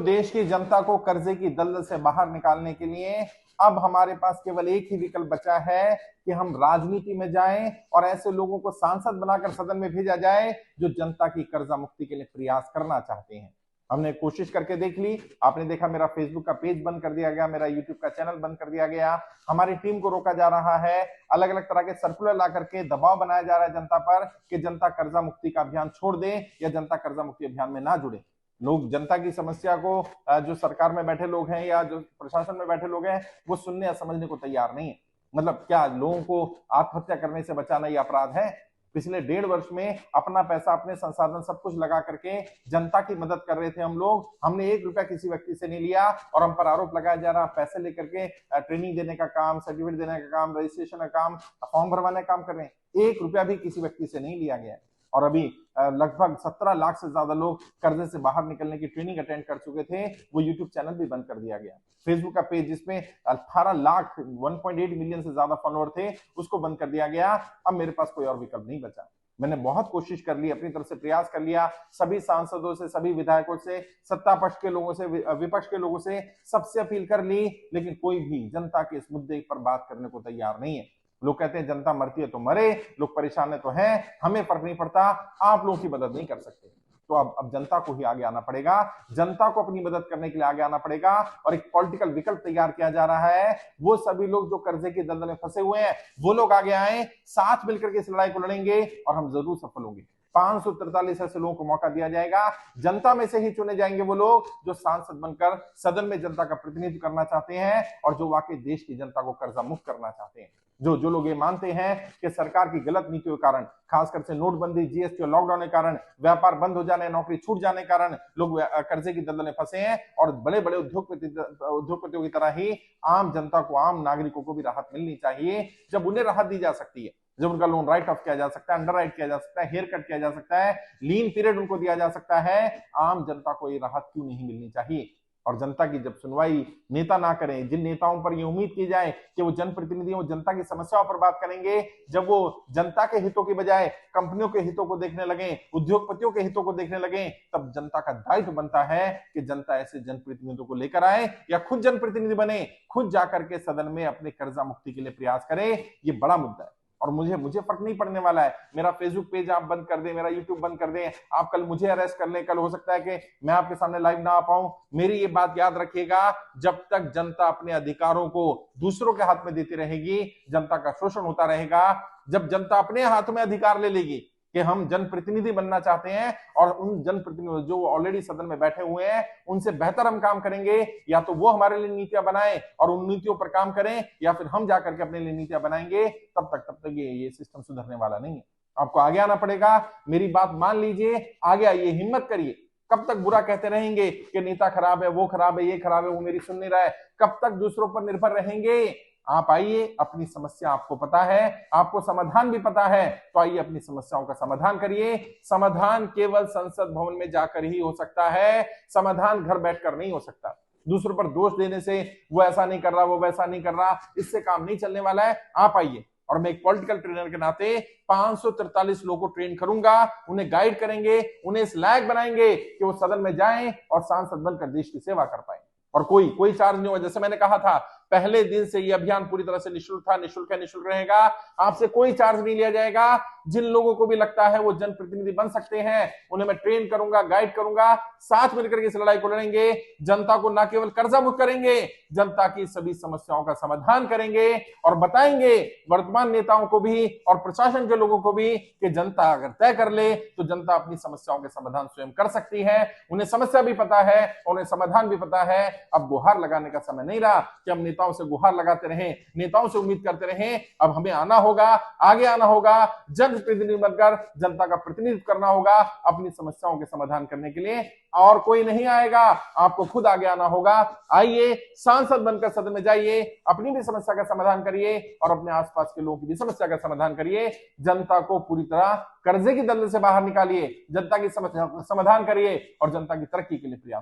देश की जनता को कर्जे की दलदल से बाहर निकालने के लिए अब हमारे पास केवल एक ही विकल्प बचा है कि हम राजनीति में जाएं और ऐसे लोगों को सांसद बनाकर सदन में भेजा जाए जो जनता की कर्जा मुक्ति के लिए प्रयास करना चाहते हैं। हमने कोशिश करके देख ली, आपने देखा मेरा फेसबुक का पेज बंद कर दिया गया, मेरा यूट्यूब का चैनल बंद कर दिया गया, हमारी टीम को रोका जा रहा है, अलग अलग तरह के सर्कुलर ला करके दबाव बनाया जा रहा है जनता पर कि जनता कर्जा मुक्ति का अभियान छोड़ दे या जनता कर्जा मुक्ति अभियान में ना जुड़े। लोग जनता की समस्या को जो सरकार में बैठे लोग हैं या जो प्रशासन में बैठे लोग हैं वो सुनने या समझने को तैयार नहीं है। मतलब क्या लोगों को आत्महत्या करने से बचाना ये अपराध है? पिछले 1.5 वर्ष में अपना पैसा, अपने संसाधन सब कुछ लगा करके जनता की मदद कर रहे थे हम लोग। हमने 1 रुपया किसी व्यक्ति से नहीं लिया और हम पर आरोप लगाया जा रहा पैसे लेकर के ट्रेनिंग देने का काम, सर्टिफिकेट देने का काम, रजिस्ट्रेशन का काम, फॉर्म भरवाने का काम कर रहे हैं। 1 रुपया भी किसी व्यक्ति से नहीं लिया गया है। और अभी लगभग 17 लाख से ज्यादा लोग कर्जे से बाहर निकलने की ट्रेनिंग अटेंड कर चुके थे, वो यूट्यूब चैनल भी बंद कर दिया गया। फेसबुक का पेज जिसमें 18 लाख 1.8 मिलियन से ज्यादा फॉलोअर थे उसको बंद कर दिया गया। अब मेरे पास कोई और विकल्प नहीं बचा। मैंने बहुत कोशिश कर ली, अपनी तरफ से प्रयास कर लिया, सभी सांसदों से, सभी विधायकों से, सत्ता पक्ष के लोगों से, विपक्ष के लोगों से, सबसे अपील कर ली, लेकिन कोई भी जनता के इस मुद्दे पर बात करने को तैयार नहीं है। लोग कहते हैं जनता मरती है तो मरे, लोग परेशान है तो हैं, हमें फर्क नहीं पड़ता, आप लोगों की मदद नहीं कर सकते। तो अब जनता को ही आगे आना पड़ेगा, जनता को अपनी मदद करने के लिए आगे आना पड़ेगा और एक पॉलिटिकल विकल्प तैयार किया जा रहा है। वो सभी लोग जो कर्जे की दलदल में फंसे हुए हैं वो लोग आगे आए, साथ मिलकर के इस लड़ाई को लड़ेंगे और हम जरूर सफल होंगे। 543 ऐसे लोगों को मौका दिया जाएगा, जनता में से ही चुने जाएंगे वो लोग जो सांसद बनकर सदन में जनता का प्रतिनिधित्व करना चाहते हैं और जो वाकई देश की जनता को कर्जा मुक्त करना चाहते हैं। जो लोग ये मानते हैं कि सरकार की गलत नीतियों के कारण, खासकर से नोटबंदी, जीएसटी और लॉकडाउन के कारण, व्यापार बंद हो जाने, नौकरी छूट जाने के कारण लोग कर्जे की दलदल में फंसे हैं और बड़े बड़े उद्योगपतियों की तरह ही आम जनता को, आम नागरिकों को भी राहत मिलनी चाहिए। जब उन्हें राहत दी जा सकती है, जब उनका लोन राइट ऑफ किया जा सकता है, अंडर राइट किया जा सकता है, हेयर कट किया जा सकता है, लीन पीरियड उनको दिया जा सकता है, आम जनता को ये राहत क्यों नहीं मिलनी चाहिए? और जनता की जब सुनवाई नेता ना करें, जिन नेताओं पर ये उम्मीद की जाए कि वो जनप्रतिनिधि, वो जनता की समस्याओं पर बात करेंगे, जब वो जनता के हितों की बजाय कंपनियों के हितों को देखने लगे, उद्योगपतियों के हितों को देखने लगे, तब जनता का दायित्व बनता है कि जनता ऐसे जनप्रतिनिधियों को लेकर आए या खुद जनप्रतिनिधि बने, खुद जाकर के सदन में अपने कर्जा मुक्ति के लिए प्रयास करे। ये बड़ा मुद्दा है और मुझे फर्क नहीं पड़ने वाला है। मेरा फेसबुक पेज आप बंद कर दें, मेरा यूट्यूब बंद कर दें, आप कल मुझे अरेस्ट कर लें, कल हो सकता है कि मैं आपके सामने लाइव ना आ पाऊं। मेरी ये बात याद रखिएगा, जब तक जनता अपने अधिकारों को दूसरों के हाथ में देती रहेगी, जनता का शोषण होता रहेगा। जब जनता अपने हाथ में अधिकार ले लेगी कि हम जनप्रतिनिधि बनना चाहते हैं और उन जनप्रतिनिधि जो ऑलरेडी सदन में बैठे हुए हैं उनसे बेहतर हम काम करेंगे, या तो वो हमारे लिए नीतियां बनाएं और उन नीतियों पर काम करें, या फिर हम जाकर के अपने लिए नीतियां बनाएंगे, तब तक ये सिस्टम सुधरने वाला नहीं है। आपको आगे आना पड़ेगा, मेरी बात मान लीजिए, आगे आइए, हिम्मत करिए। कब तक बुरा कहते रहेंगे कि नेता खराब है, वो खराब है, ये खराब है, वो मेरी सुन नहीं रहा है? कब तक दूसरों पर निर्भर रहेंगे? आप आइए, अपनी समस्या आपको पता है, आपको समाधान भी पता है, तो आइए अपनी समस्याओं का समाधान करिए। समाधान केवल संसद भवन में जाकर ही हो सकता है, समाधान घर बैठकर नहीं हो सकता। दूसरों पर दोष देने से वो ऐसा नहीं कर रहा, वो वैसा नहीं कर रहा, इससे काम नहीं चलने वाला है। आप आइए और मैं एक पॉलिटिकल ट्रेनर के नाते 543 लोगों को ट्रेन करूंगा, उन्हें गाइड करेंगे, उन्हें इस लायक बनाएंगे कि वो सदन में जाएं और सांसद बनकर देश की सेवा कर पाए। और कोई चार्ज नहीं होगा। जैसे मैंने कहा था, पहले दिन से ये अभियान पूरी तरह से निःशुल्क था, निःशुल्क है, निःशुल्क रहेगा। आपसे कोई चार्ज नहीं लिया जाएगा। जिन लोगों को भी लगता है वो जनप्रतिनिधि बन सकते हैं, उन्हें मैं ट्रेन करूंगा, गाइड करूंगा, साथ मिलकर के इस लड़ाई को लड़ेंगे। जनता को न केवल कर्जा मुक्त करेंगे, जनता की सभी समस्याओं का समाधान करेंगे और बताएंगे वर्तमान नेताओं को भी और प्रशासन के लोगों को भी कि जनता अगर तय कर ले तो जनता अपनी समस्याओं के समाधान स्वयं कर सकती है। उन्हें समस्या भी पता है, उन्हें समाधान भी पता है। अब गुहार लगाने का समय नहीं रहा कि हम नेताओं से गुहार लगाते रहें, नेताओं से उम्मीद करते रहें। अब हमें आना होगा, आगे आना होगा, जनप्रतिनिधि बनकर जनता का प्रतिनिधित्व करना होगा अपनी समस्याओं के समाधान करने के लिए। और कोई नहीं आएगा, आपको खुद आगे आना होगा। आइए, सांसद बनकर सदन में जाइए, अपनी भी समस्या का समाधान करिए और अपने आसपास के लोगों की भी समस्या का समाधान करिए। जनता को पूरी तरह कर्जे की दलदल से बाहर निकालिए, जनता की समस्या का समाधान करिए और जनता की तरक्की के लिए प्रयास